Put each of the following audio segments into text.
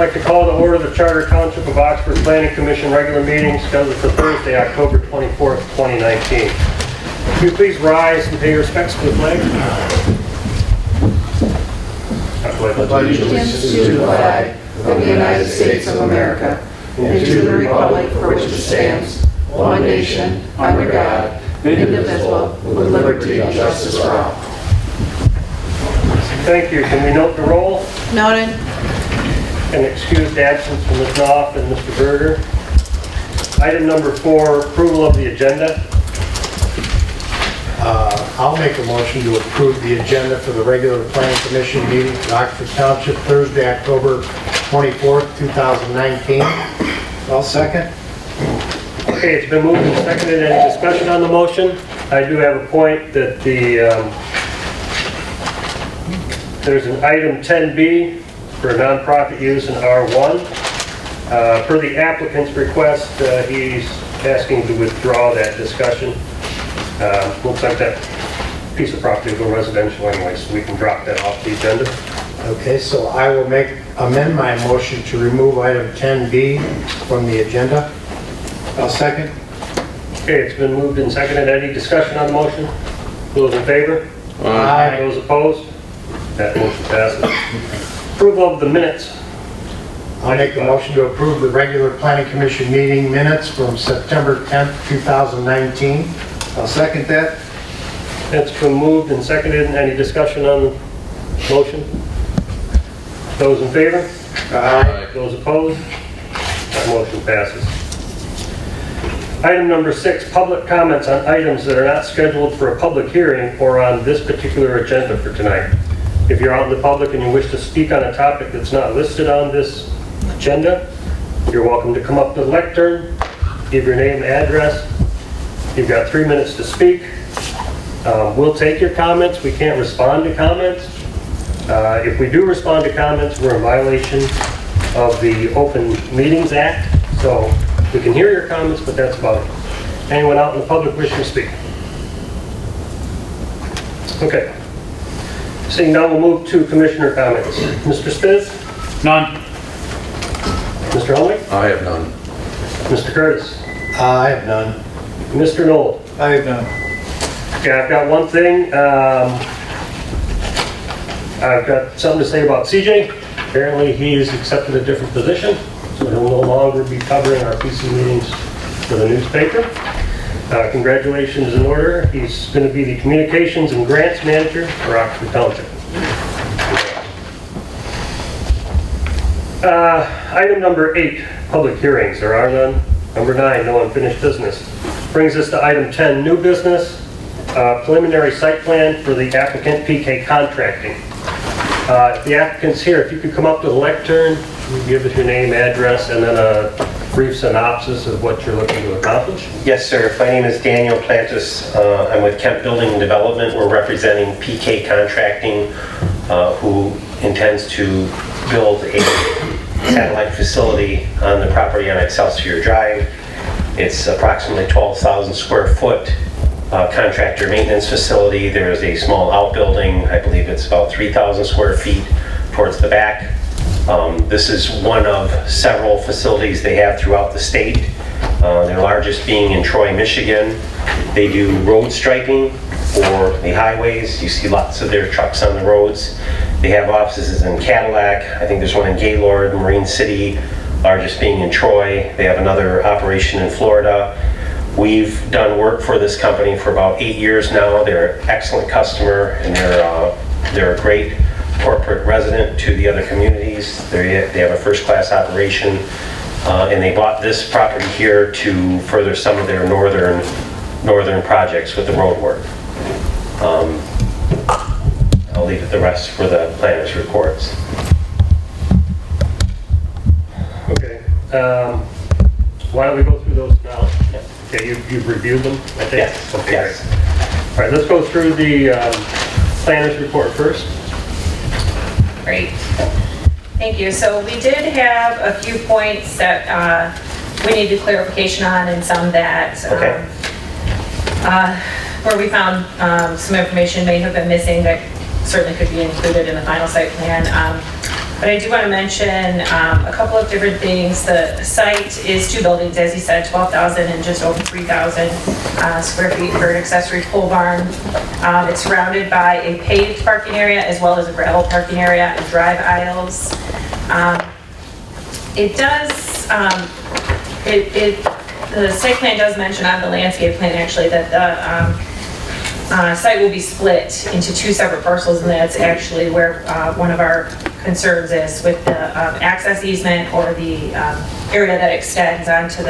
like to call to order the Charter Township of Oxford Planning Commission regular meeting scheduled for Thursday, October 24th, 2019. Will you please rise and pay your respects to the flag? I pledge allegiance to the flag of the United States of America and to the republic for which it stands, one nation, under God, indivisible, with liberty and justice for all. Thank you. Can we note the roll? Noted. An excused absence from Ms. Knopf and Mr. Berger. Item number 4, approval of the agenda. I'll make a motion to approve the agenda for the regular planning commission meeting for Oxford Township Thursday, October 24th, 2019. I'll second. Okay, it's been moved and seconded. Any discussion on the motion? I do have a point that there's an item 10B for nonprofit use in R1. Per the applicant's request, he's asking to withdraw that discussion. Looks like that piece of property will go residential anyway, so we can drop that off the agenda. Okay, so I will amend my motion to remove item 10B from the agenda. I'll second. Okay, it's been moved and seconded. Any discussion on the motion? Those in favor? Aye. Those opposed? That motion passes. Approval of the minutes. I'll make a motion to approve the regular planning commission meeting minutes from September 10th, 2019. I'll second that. It's been moved and seconded. Any discussion on the motion? Those in favor? Aye. Those opposed? That motion passes. Item number 6, public comments on items that are not scheduled for a public hearing or on this particular agenda for tonight. If you're out in the public and you wish to speak on a topic that's not listed on this agenda, you're welcome to come up to the lectern, give your name and address. You've got 3 minutes to speak. We'll take your comments. We can't respond to comments. If we do respond to comments, we're in violation of the Open Meetings Act. So we can hear your comments, but that's about it. Anyone out in the public wishing to speak? Okay. Seeing none, we'll move to commissioner comments. Mr. Spiz? None. Mr. Helmig? I have none. Mr. Curtis? I have none. Mr. Knoll? I have none. Okay, I've got one thing. I've got something to say about CJ. Apparently he's accepted a different position, so he'll no longer be covering our PC meetings for the newspaper. Congratulations in order. He's going to be the communications and grants manager for Oxford Township. Item number 8, public hearings. There are none. Number 9, no unfinished business. Brings us to item 10, new business, preliminary site plan for the applicant PK Contracting. If the applicant's here, if you could come up to the lectern, give us your name, address, and then a brief synopsis of what you're looking to accomplish. Yes, sir. My name is Daniel Plantis. I'm with Kemp Building and Development. We're representing PK Contracting, who intends to build a satellite facility on the property on Excelsior Drive. It's approximately 12,000 square foot contractor maintenance facility. There's a small outbuilding. I believe it's about 3,000 square feet towards the back. This is one of several facilities they have throughout the state. Their largest being in Troy, Michigan. They do road striping for the highways. You see lots of their trucks on the roads. They have offices in Cadillac. I think there's one in Gaylord, Marine City, largest being in Troy. They have another operation in Florida. We've done work for this company for about 8 years now. They're an excellent customer, and they're a great corporate resident to the other communities. They have a first-class operation, and they bought this property here to further some of their northern projects with the road work. I'll leave the rest for the planner's reports. Okay. Why don't we go through those now? Okay, you've reviewed them, I think? Yes. Okay, Yes. great. All right, let's go through the planner's report first. Great. Thank you. So we did have a few points that we needed clarification on, and some that where we found some information may have been missing that certainly could be included in the final site plan. But I do want to mention a couple of different things. The site is 2 buildings, as he said, 12,000 and just over 3,000 square feet for an accessory pole barn. It's surrounded by a paved parking area as well as a gravel parking area and drive aisles. It does, the site plan does mention on the landscape plan actually that the site will be split into 2 separate parcels, and that's actually where one of our concerns is with the access easement or the area that extends onto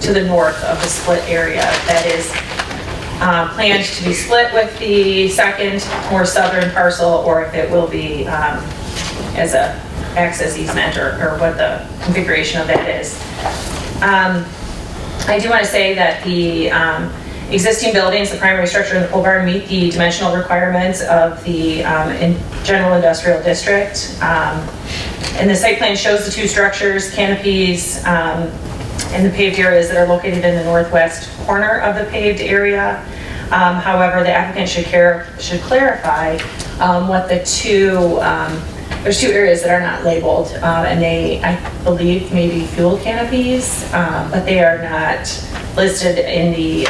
to the north of the split area. That is planned to be split with the second more southern parcel, or if it will be as a access easement or what the configuration of that is. I do want to say that the existing buildings, the primary structure and the pole barn, meet the dimensional requirements of the general industrial district. And the site plan shows the 2 structures, canopies, and the paved areas that are located in the northwest corner of the paved area. However, the applicant should clarify what the 2, there's 2 areas that are not labeled, and they, I believe, may be fuel canopies, but they are not listed in the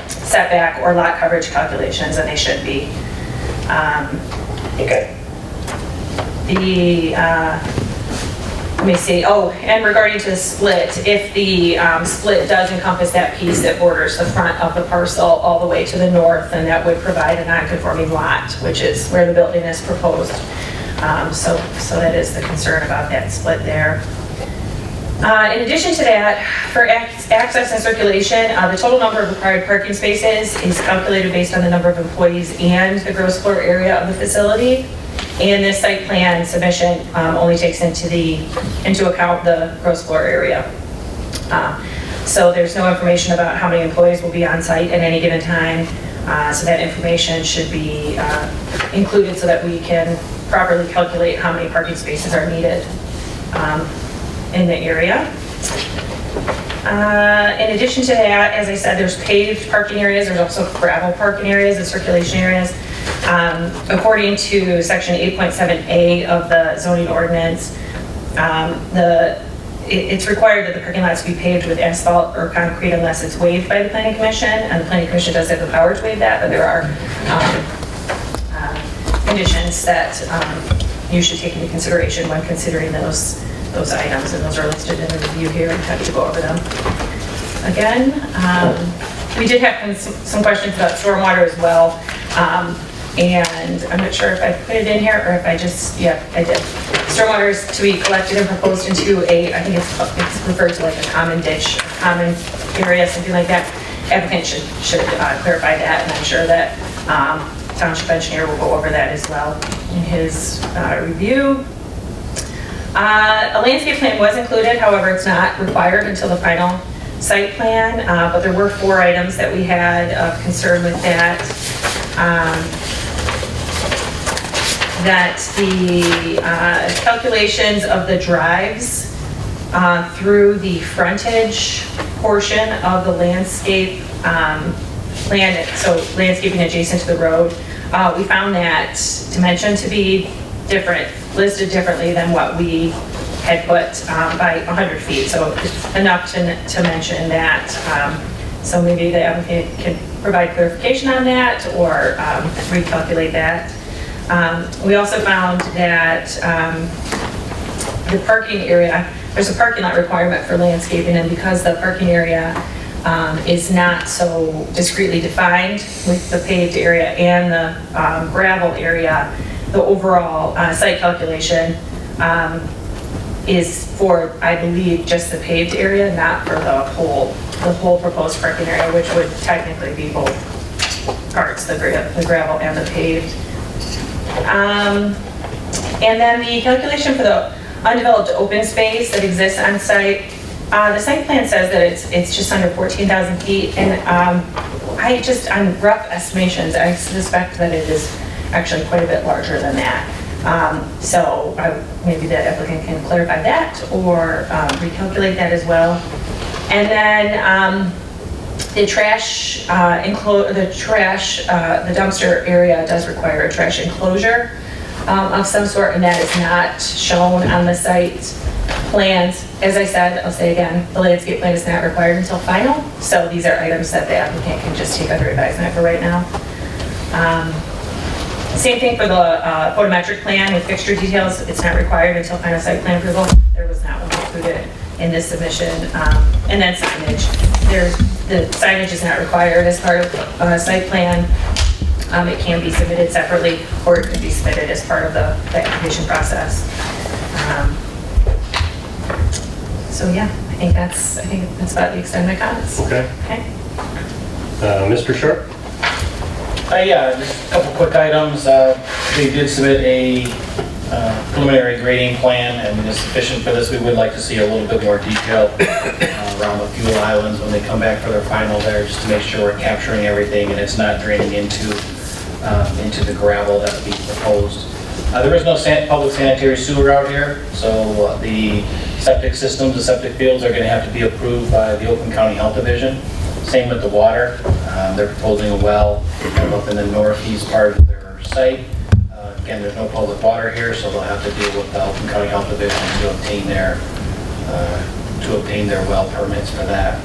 setback or lot coverage calculations, and they should be. Okay. Let me see, and regarding to the split, if the split does encompass that piece that borders the front of the parcel all the way to the north, then that would provide a non-conforming lot, which is where the building is proposed. So that is the concern about that split there. In addition to that, for access and circulation, the total number of required parking spaces is calculated based on the number of employees and the gross floor area of the facility. And this site plan submission only takes into account the gross floor area. So there's no information about how many employees will be on site at any given time. So that information should be included so that we can properly calculate how many parking spaces are needed in the area. In addition to that, as I said, there's paved parking areas, there's also gravel parking areas and circulation areas. According to section 8.7A of the zoning ordinance, it's required that the parking lots be paved with asphalt or concrete unless it's waived by the planning commission, and the planning commission does have the power to waive that, but there are conditions that you should take into consideration when considering those items, and those are listed in the review here. I'm happy to go over them. Again, we did have some questions about stormwater as well, and I'm not sure if I put it in here or if I just, yeah, I did. Stormwater is to be collected and proposed into I think it's referred to like a common ditch, a common area, something like that. Applicant should clarify that, and I'm sure that Township engineer will go over that as well in his review. A landscape plan was included, however, it's not required until the final site plan, but there were 4 items that we had of concern with that. That the calculations of the drives through the frontage portion of the landscape plan, so landscaping adjacent to the road, we found that dimension to be different, listed differently than what we had put by 100 feet. So it's enough to mention that. So maybe the applicant can provide clarification on that or recalculate that. We also found that the parking area, there's a parking lot requirement for landscaping, and because the parking area is not so discreetly defined with the paved area and the gravel area, the overall site calculation is for, I believe, just the paved area, not for the whole proposed parking area, which would technically be both parts, the gravel and the paved. And then the calculation for the undeveloped open space that exists on site, the site plan says that it's just under 14,000 feet, and on rough estimations, I suspect that it is actually quite a bit larger than that. So maybe the applicant can clarify that or recalculate that as well. And then the dumpster area does require a trash enclosure. of some sort, and that is not shown on the site plans. As I said, I'll say again, the landscape plan is not required until final, so these are items that the applicant can just take under advisement for right now. Same thing for the photometric plan with fixture details. It's not required until final site plan approval. There was not one included in this submission. And then signage. The signage is not required as part of a site plan. It can be submitted separately, or it could be submitted as part of the application process. So yeah, I think that's about the extent of my comments. Okay. Okay. Mr. Sharp? Yeah, just a couple quick items. They did submit a preliminary grading plan, and it's sufficient for this. We would like to see a little bit more detail around the fuel islands when they come back for their final there, just to make sure we're capturing everything and it's not draining into the gravel that would be proposed. There is no public sanitary sewer out here, so the septic systems, the septic fields are going to have to be approved by the Oakland County Health Division. Same with the water. They're proposing a well up in the northeast part of their site. Again, there's no public water here, so they'll have to deal with the Oakland County Health Division to obtain their well permits for that.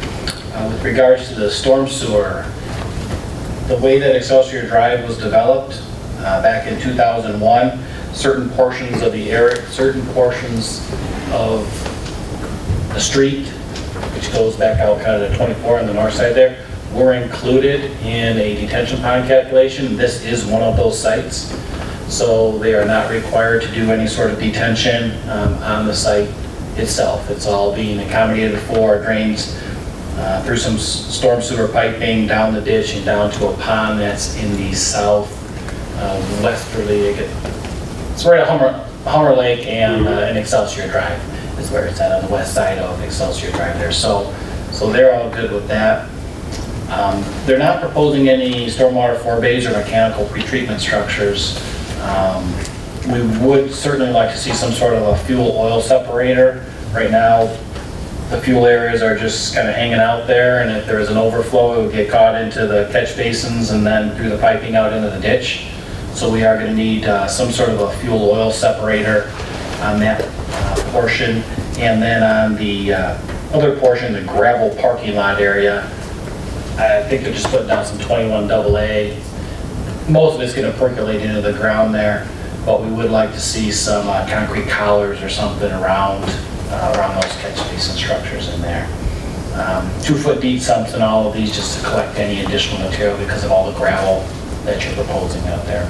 With regards to the storm sewer, the way that Excelsior Drive was developed back in 2001, certain portions of the street, which goes back out kind of to 24 on the north side there, were included in a detention pond calculation. This is one of those sites, so they are not required to do any sort of detention on the site itself. It's all being accommodated for, drains through some storm sewer piping down the ditch and down to a pond that's in the westerly. It's right at Hummer Lake and Excelsior Drive is where it's at, on the west side of Excelsior Drive there. So they're all good with that. They're not proposing any stormwater forebays or mechanical pretreatment structures. We would certainly like to see some sort of a fuel oil separator. Right now, the fuel areas are just kind of hanging out there, and if there is an overflow, it would get caught into the catch basins and then through the piping out into the ditch. So we are going to need some sort of a fuel oil separator on that portion. And then on the other portion, the gravel parking lot area, I think they're just putting down some 21 AA. Most of it's going to percolate into the ground there, but we would like to see some concrete collars or something around those catch basin structures in there. 2-foot deep sumps and all of these, just to collect any additional material because of all the gravel that you're proposing out there.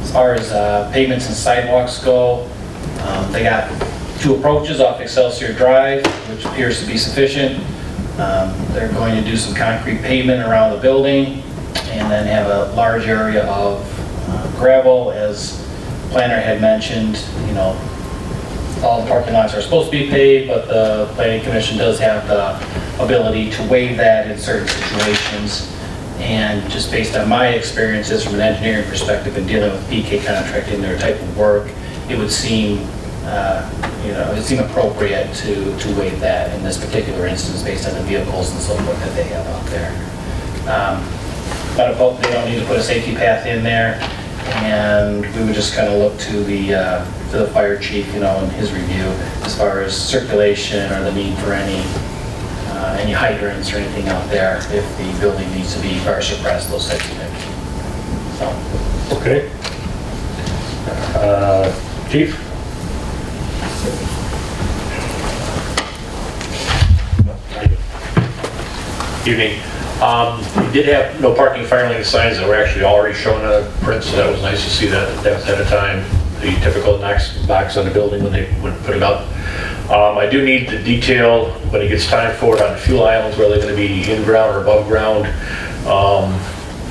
As far as pavements and sidewalks go, they got 2 approaches off Excelsior Drive, which appears to be sufficient. They're going to do some concrete pavement around the building and then have a large area of gravel. As planner had mentioned, all parking lots are supposed to be paved, but the planning commission does have the ability to waive that in certain situations. And just based on my experiences from an engineering perspective and dealing with PK contracting, their type of work, it would seem appropriate to waive that in this particular instance based on the vehicles and so forth that they have out there. But they don't need to put a safety path in there, and we would just kind of look to the fire chief, in his review as far as circulation or the need for any hydrants or anything out there if the building needs to be fire suppressed, those types of things. So. Okay. Chief? Evening. We did have no parking fire lane signs that were actually already shown on a print, so that was nice to see that ahead of time. The typical box on the building when they would put it up. I do need the detail when it gets time for it on the fuel islands, where they're going to be in ground or above ground.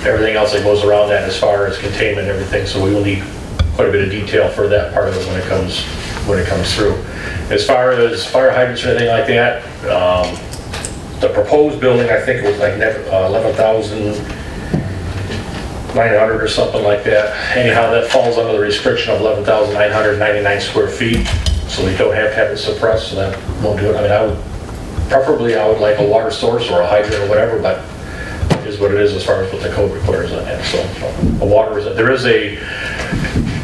Everything else that goes around that as far as containment and everything, so we will need quite a bit of detail for that part of it when it comes through. As far as fire hydrants or anything like that, the proposed building, I think it was like 11,900 or something like that. Anyhow, that falls under the restriction of 11,999 square feet, so we don't have to have it suppressed, so that won't do it. I mean, I would like a water source or a hydrant or whatever, but it is what it is as far as what the code requires on that. So there is a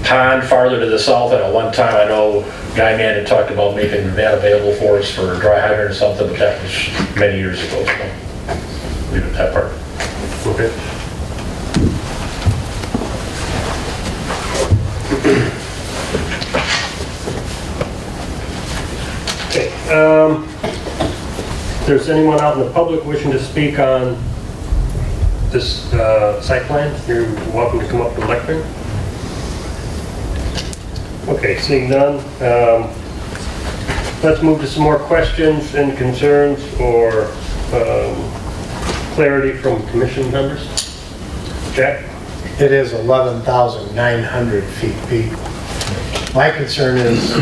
pond farther to the south, and at one time, I know Guy Man had talked about making that available for us for a dry hydrant or something, but that was many years ago, so leave it at that part. Okay. Okay, if there's anyone out in the public wishing to speak on this site plan, you're welcome to come up to the lectern. Okay, seeing none, let's move to some more questions and concerns or clarity from commission members. Jack? It is 11,900 feet, Pete. My concern is,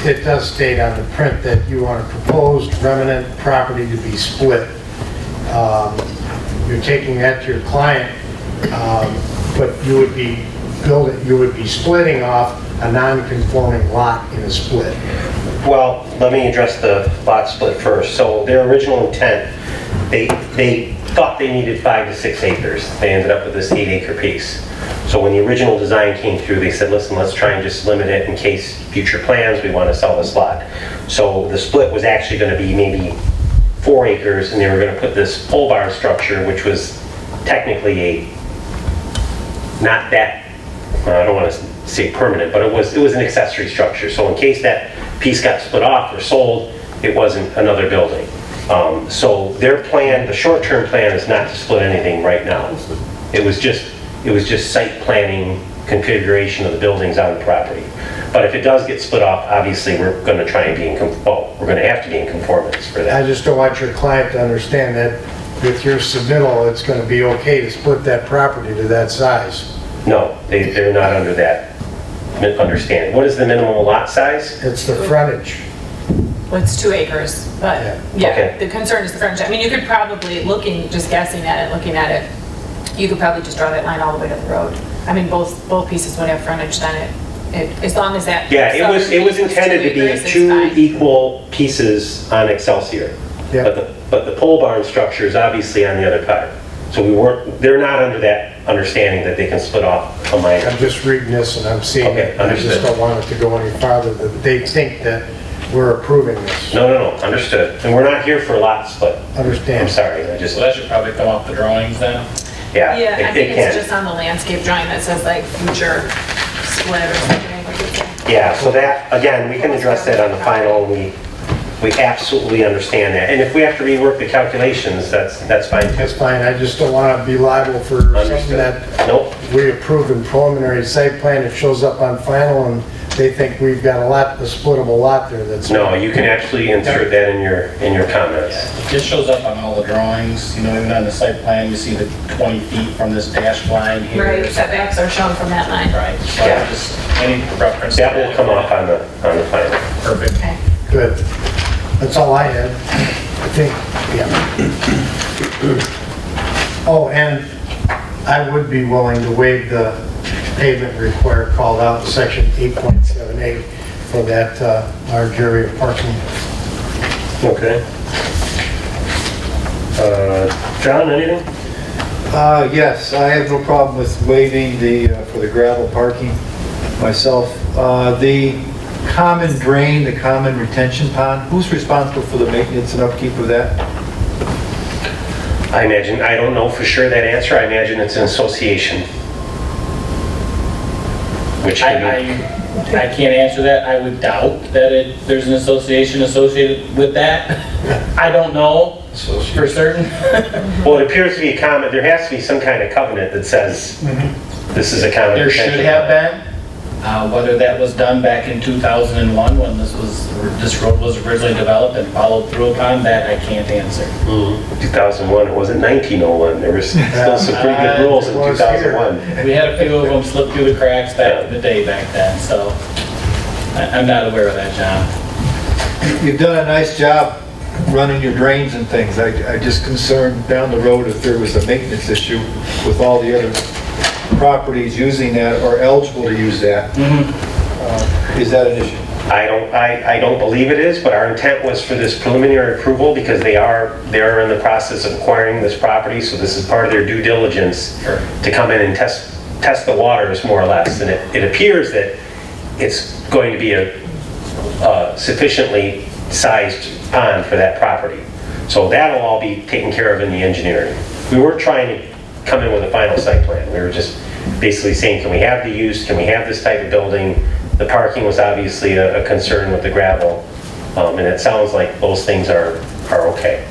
it does state on the print that you want a proposed remnant property to be split. You're taking that to your client, but you would be splitting off a non-conforming lot in a split. Well, let me address the lot split first. So their original intent, they thought they needed 5 to 6 acres. They ended up with this 8-acre piece. So when the original design came through, they said, listen, let's try and just limit it in case future plans, we want to sell this lot. So the split was actually going to be maybe 4 acres, and they were going to put this pole barn structure, which was technically not that, I don't want to say permanent, but it was an accessory structure. So in case that piece got split off or sold, it wasn't another building. So their plan, the short-term plan, is not to split anything right now. It was just site planning configuration of the buildings on the property. But if it does get split off, obviously we're going to try and be we're going to have to be in conformance for that. I just don't want your client to understand that with your submittal, it's going to be okay to split that property to that size. No, they're not under that understanding. What is the minimum lot size? It's the frontage. Well, it's 2 acres, but Yeah. Okay. yeah, the concern is the frontage. I mean, you could probably, looking at it, you could probably just draw that line all the way to the road. I mean, both pieces would have frontage, then as long as that. Yeah, it was intended to 2 acres, be it's 2 fine. equal pieces on Excelsior. Yeah. But the pole barn structure is obviously on the other part. So they're not under that understanding that they can split off a minor. I'm just reading this and I'm seeing Okay, it. I just understood. don't want it to go any farther, that they think that we're approving this. No, understood. And we're not here for a lot split. Understand? I'm sorry, So that should probably come off the drawings then? yeah, Yeah, I it think it's can. just on the landscape drawing that says like future split or something. Like it's- Yeah, so that, again, we can address that on the final, and we absolutely understand that. And if we have to rework the calculations, that's fine too. That's fine, I just don't want to be liable for something Understood. that Nope, we approve in preliminary site plan, it shows up on final, and they think we've got a splittable lot there that's... no, you can actually insert that in your comments. It just shows up on all the drawings, you know, even on the site plan, you see the 20 feet from this dashed line here. Right, setbacks are shown from that line. Right, so Yeah. just any reference. to That will come off on the final. Perfect. Okay. Good. That's all I had. I think, yeah. Oh, and I would be willing to waive the pavement required called out in section 8.78 for that large area of parking. Okay. John, anything? Yes, I have no problem with waiving for the gravel parking myself. The common drain, the common retention pond, who's responsible for the maintenance and upkeep of that? I imagine, I don't know for sure that answer, I imagine it's an association. Which can be, I can't answer that. I would doubt that there's an association associated with that. I don't know for certain. well, it appears to be a common, there has to be some kind of covenant that says this is a common There should retention. have been. Whether that was done back in 2001 when this road was originally developed and followed through upon, that I can't answer. 2001, it wasn't 1901, there was still some pretty good rules in 2001. We had a few of them slip through the cracks back in the day back then, so I'm not aware of that, John. You've done a nice job running your drains and things. I just concerned down the road if there was a maintenance issue with all the other properties using that or eligible to use that. Is that an issue? I don't believe it is, but our intent was for this preliminary approval because they are in the process of acquiring this property, so this is part of their due diligence to come in and test test the waters more or less, and it appears that it's going to be a sufficiently sized pond for that property. So that'll all be taken care of in the engineering. We weren't trying to come in with a final site plan. We were just basically saying, can we have the use? Can we have this type of building? The parking was obviously a concern with the gravel. And it sounds like those things are okay.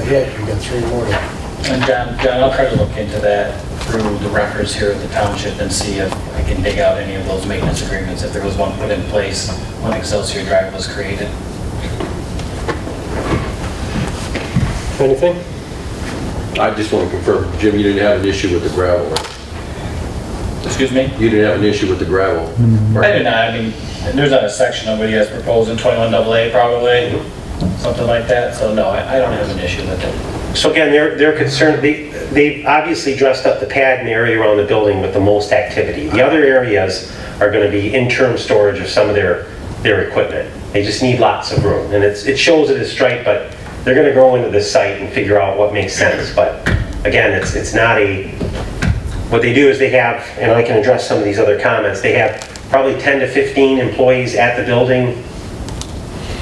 Yeah, you got 3 more. And John, I'll try to look into that through the records here at the township and see if I can dig out any of those maintenance agreements, if there was one put in place when Excelsior Drive was created. Anything? I just want to confirm, Jim, you didn't have an issue with the gravel, right? Excuse me? You didn't have an issue with the gravel? I do not, I mean, there's not a section of what he has proposed in 21AA probably, something like that, so no, I don't have an issue with it. So again, they're concerned, they obviously dressed up the pad and the area around the building with the most activity. The other areas are going to be interim storage of some of their equipment. They just need lots of room. And it shows it as striped, but they're going to go into this site and figure out what makes sense. But again, it's not what they do is they have, and I can address some of these other comments, they have probably 10 to 15 employees at the building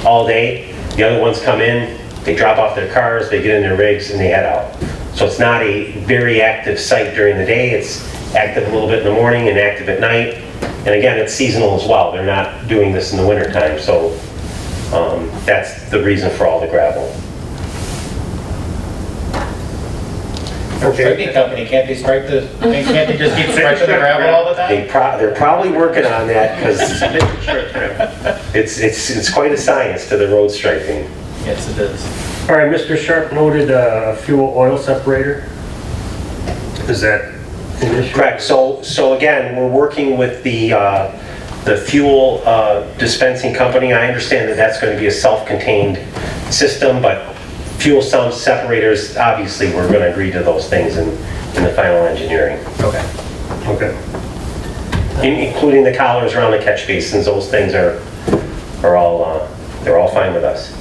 all day. The other ones come in, they drop off their cars, they get in their rigs, and they head out. So it's not a very active site during the day. It's active a little bit in the morning and active at night. And again, it's seasonal as well. They're not doing this in the wintertime. So that's the reason for all the gravel. Striping company, can't they stripe can't they just keep striping the gravel all the time? They're probably working on that because it's quite a science to the road striping. Yes, it is. All right, Mr. Sharp noted a fuel oil separator. Is that an issue? Correct. So again, we're working with the fuel dispensing company. I understand that that's going to be a self-contained system, but fuel sound separators, obviously, we're going to agree to those things in the final engineering. Okay. Okay. Including the collars around the catch basins. Those things are all they're all fine with us.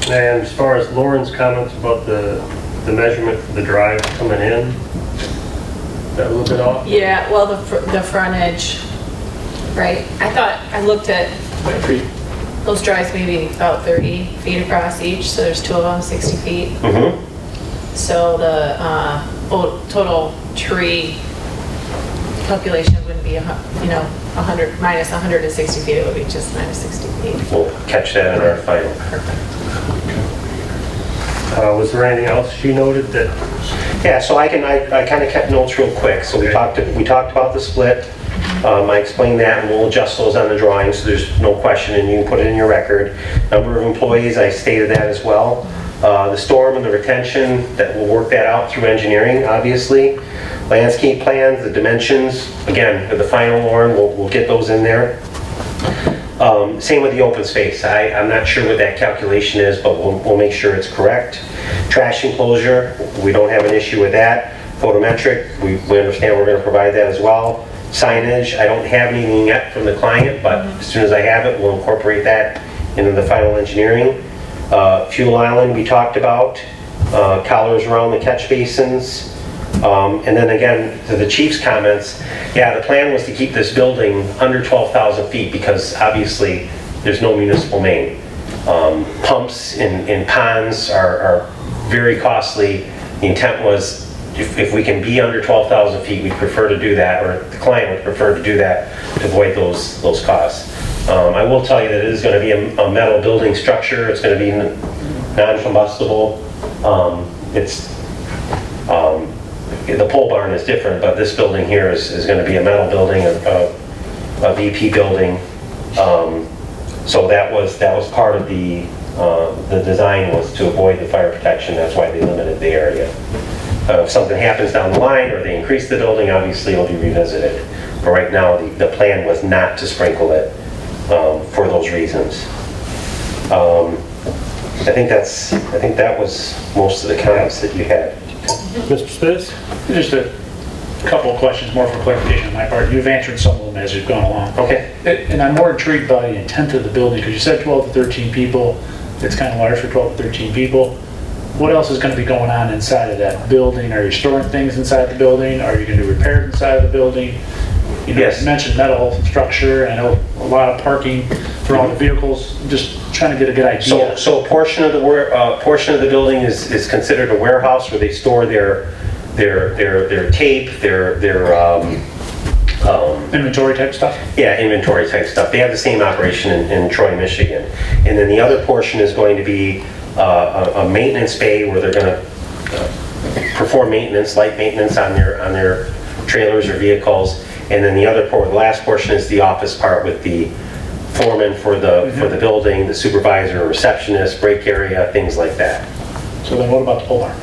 And as far as Lauren's comments about the measurement for the drive coming in, is that a little bit off? Yeah, well, the frontage, right? I looked at those drives maybe about 30 feet across each, so there's 2 of them, 60 feet. Mm-hmm. So the total tree calculation wouldn't be, 100 minus 160 feet, it would be just minus 60 feet. We'll catch that in our final. Was there anything else she noted that? Yeah, so I kind of kept notes real quick. So we talked about the split. I explained that, and we'll adjust those on the drawing, so there's no question, and you can put it in your record. Number of employees, I stated that as well. The storm and the retention, that we'll work that out through engineering, obviously. Landscape plans, the dimensions, again, the final, Lauren, we'll get those in there. Same with the open space. I'm not sure what that calculation is, but we'll make sure it's correct. Trash enclosure, we don't have an issue with that. Photometric, we understand we're going to provide that as well. Signage, I don't have anything yet from the client, but as soon as I have it, we'll incorporate that into the final engineering. Fuel island, we talked about. Collars around the catch basins. And then again, to the chief's comments, yeah, the plan was to keep this building under 12,000 feet because obviously there's no municipal main. Pumps in ponds are very costly. The intent was if we can be under 12,000 feet, we'd prefer to do that, or the client would prefer to do that to avoid those costs. I will tell you that it is going to be a metal building structure. It's going to be non-combustible. The pole barn is different, but this building here is going to be a metal building, a VP building. So that was part of the design, was to avoid the fire protection. That's why they limited the area. If something happens down the line or they increase the building, obviously it'll be revisited. But right now, the plan was not to sprinkle it for those reasons. I think that was most of the comments that you had. Mr. Spitz? Just a couple of questions more for clarification on my part. You've answered some of them as you've gone along. Okay. And I'm more intrigued by the intent of the building, because you said 12 to 13 people. It's kind of large for 12 to 13 people. what else is gonna be going on inside of that building? Are you storing things inside the building? Are you gonna do repairs inside of the building? You know, Yes. you mentioned metal structure, I know a lot of parking for all the vehicles, just trying to get a good idea. So a portion of the building is considered a warehouse where they store their tape, Inventory type stuff? yeah, inventory type stuff. They have the same operation in Troy, Michigan. And then the other portion is going to be a maintenance bay where they're going to perform maintenance, light maintenance on their trailers or vehicles. And then the last portion is the office part with the foreman for the building, the supervisor, receptionist, break area, things like that. So then what about the pole barn?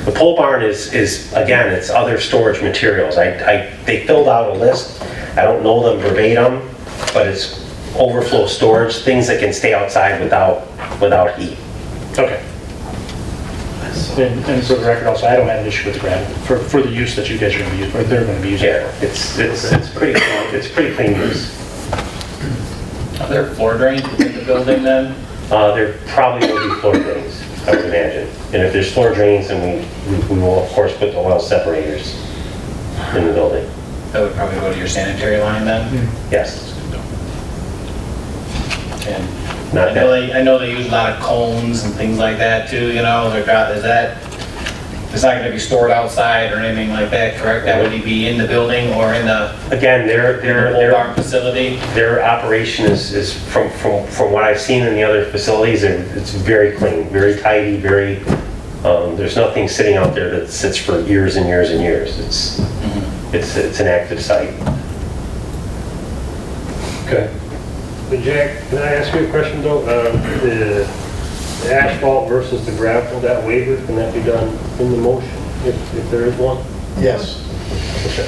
The pole barn is again, it's other storage materials. They filled out a list. I don't know them verbatim, but it's overflow storage, things that can stay outside without heat. Okay. And for the record also, I don't have an issue with the gravel, for the use that you guys are gonna be using, or they're gonna be using. Yeah, it's pretty clean. It's pretty clean use. Are there floor drains within the building then? There probably will be floor drains, I would imagine. And if there's floor drains, then we will of course put the oil separators in the building. That would probably go to your sanitary line then? Yes. And Not I know they use a lot of cones and things like that too, you know, it's not gonna be stored outside or anything like that, correct? That would be in the building or in the Again, pole barn facility? their operation is from what I've seen in the other facilities, it's very clean, very tidy, there's nothing sitting out there that sits for years and years and years. It's an active site. Okay. But Jack, can I ask you a question though? The asphalt versus the gravel, that waiver, can that be done in the motion if there is one? Yes. Okay.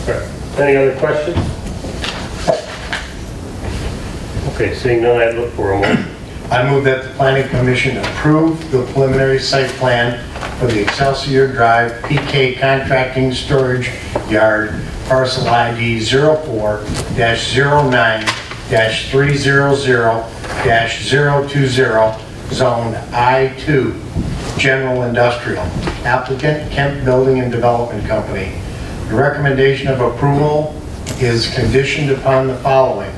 All right. Any other questions? Okay, seeing none, I'd look for a motion. I move that the planning commission approve the preliminary site plan for the Excelsior Drive PK Contracting Storage Yard, parcel ID 04-09-300-020, zone I2, general industrial. Applicant, Kemp Building and Development Company. The recommendation of approval is conditioned upon the following: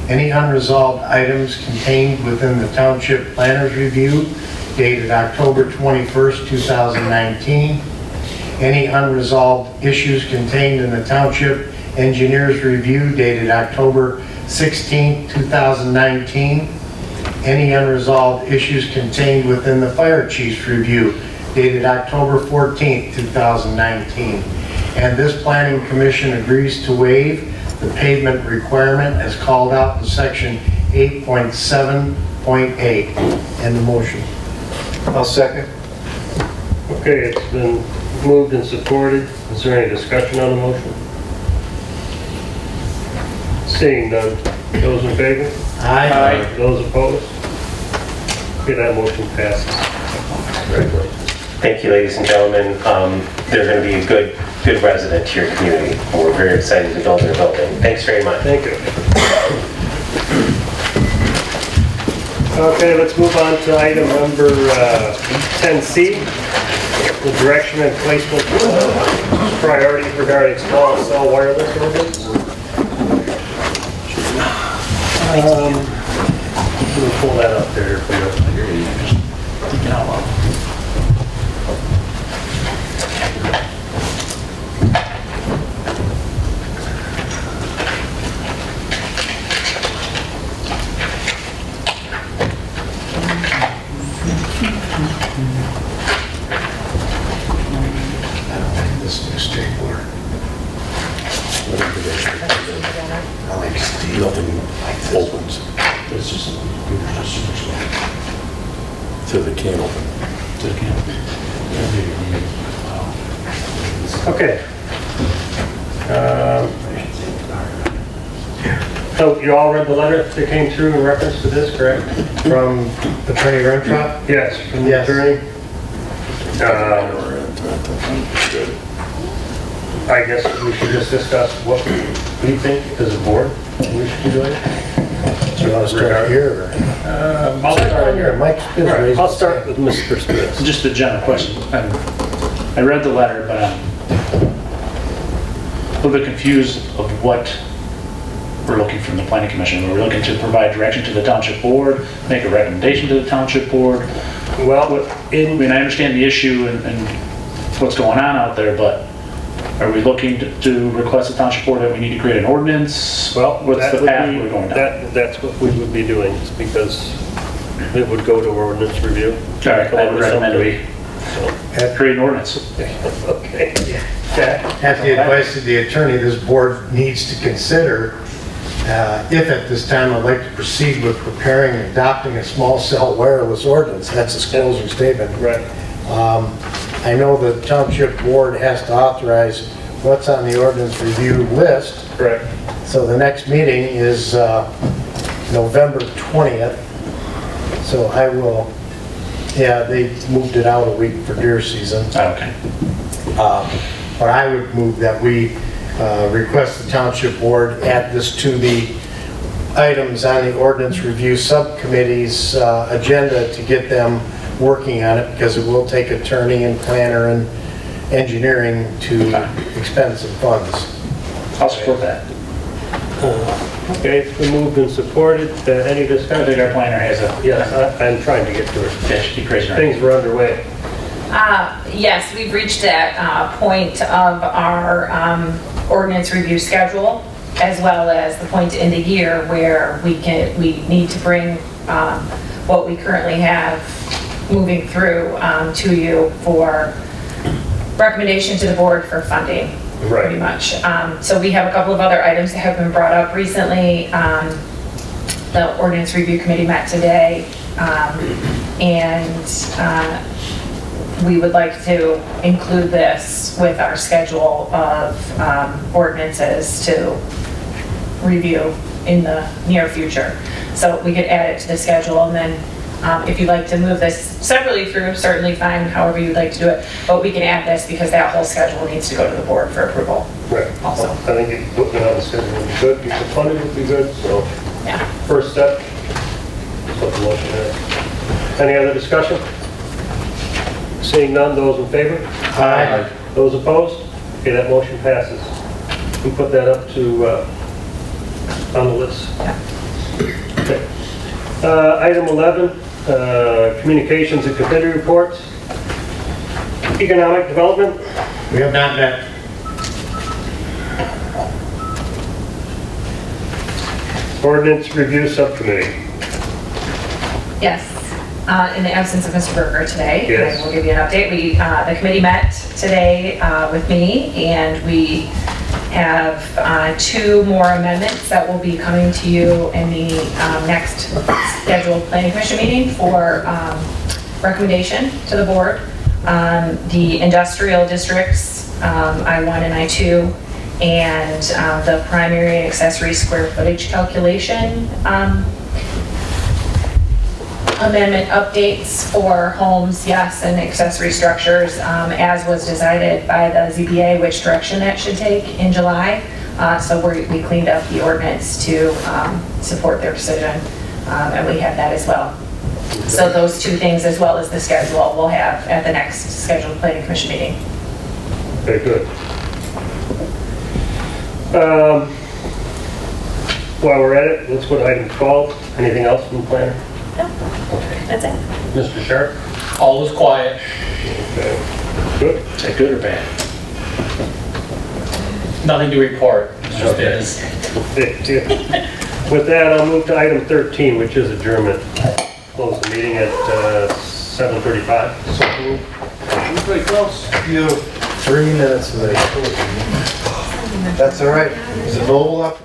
any unresolved items contained within the Township Planners Review dated October 21st, 2019. Any unresolved issues contained in the Township Engineers Review dated October 16th, 2019. Any unresolved issues contained within the Fire Chief's Review dated October 14th, 2019. And this Planning Commission agrees to waive the pavement requirement as called out in section 8.7.8. And the motion. I'll second. Okay, it's been moved and supported. Is there any discussion on the motion? Seeing none. Those in favor? Aye. Those opposed? Okay, that motion passes. Thank you, ladies and gentlemen. They're going to be a good resident to your community. We're very excited to build their building. Thanks very much. Thank you. Okay, let's move on to item number 10C, the direction and placement priorities regarding small cell wireless ordinance. Let me pull that up there for you. This is stapler. I like steel. Nothing opens. It's just to the can open. Okay. So you all read the letter that came through in reference to this, correct? From Attorney Rentrop? Yes, from the Yes. attorney. I guess we should just discuss what we think as a board we should be doing. Do you want to start here? Or? I'll start here. Mike's All been right, raised. I'll start with Mr. Spitz. Just a general question. I read the letter, but I'm a little bit confused of what we're looking from the planning commission. We're looking to provide direction to the township board, make a recommendation to the township board. Well, I mean, I understand the issue and what's going on out there, but are we looking to request the township board that we need to create an ordinance? well, What's that the would path be, we're going down? that's what we would be doing, is because it would go to ordinance review. All right, I would recommend we create an ordinance. Okay. Jack? At the advice of the attorney, this board needs to consider if at this time I'd like to proceed with preparing and adopting a small cell wireless ordinance. That's a disclosure statement. Right. I know the township board has to authorize what's on the ordinance review list. Correct. So the next meeting is November 20th. So I will, yeah, they moved it out a week for deer season. Okay. But I would move that we request the township board add this to the items on the ordinance review subcommittee's agenda to get them working on it, because it will take attorney and planner and engineering to expend some funds. I'll support that. Okay, it's been moved and supported. Any I discussion? think our planner has a, Yes, I'm trying to get to it. yeah, keep raising her. Things were underway. Yes, we've reached that point of our ordinance review schedule, as well as the point in the year where we need to bring what we currently have moving through to you for recommendation to the board for funding, pretty much. So we have a couple of other items that have been brought up recently. The ordinance review committee met today, and we would like to include this with our schedule of ordinances to review in the near future. So we could add it to the schedule, and then if you'd like to move this separately through, certainly fine, however you'd like to do it. But we can add this because that whole schedule needs to go to the board for approval. Right. Also. I think putting it on the schedule would be good, because funding would be good, so Yeah. first step, that's what the motion is. Any other discussion? Seeing none, those in favor? Aye. Those opposed? Okay, that motion passes. We put that up to, on the list. Okay. Item 11, communications and committee reports. Economic development. We have not met. Ordinance review subcommittee. Yes. In the absence of Mr. Berger today, Yes. I will give you an update. The committee met today with me, and we have 2 more amendments that will be coming to you in the next scheduled planning commission meeting for recommendation to the board. The industrial districts, I1 and I2, and the primary and accessory square footage calculation amendment updates for homes, yes, and accessory structures, as was decided by the ZBA, which direction that should take in July. So we cleaned up the ordinance to support their decision, and we have that as well. So those 2 things, as well as the schedule, we'll have at the next scheduled planning commission meeting. Very good. While we're at it, let's go to item 12. Anything else from the planner? That's it. Mr. Sharp? All is quiet. Okay. Good. Is that good or bad? Nothing to report. It's just With that, I'll move to item 13, which is adjournment. Close the meeting at 7:35. pretty close. You 3 minutes late. That's all right. Is it mobile up?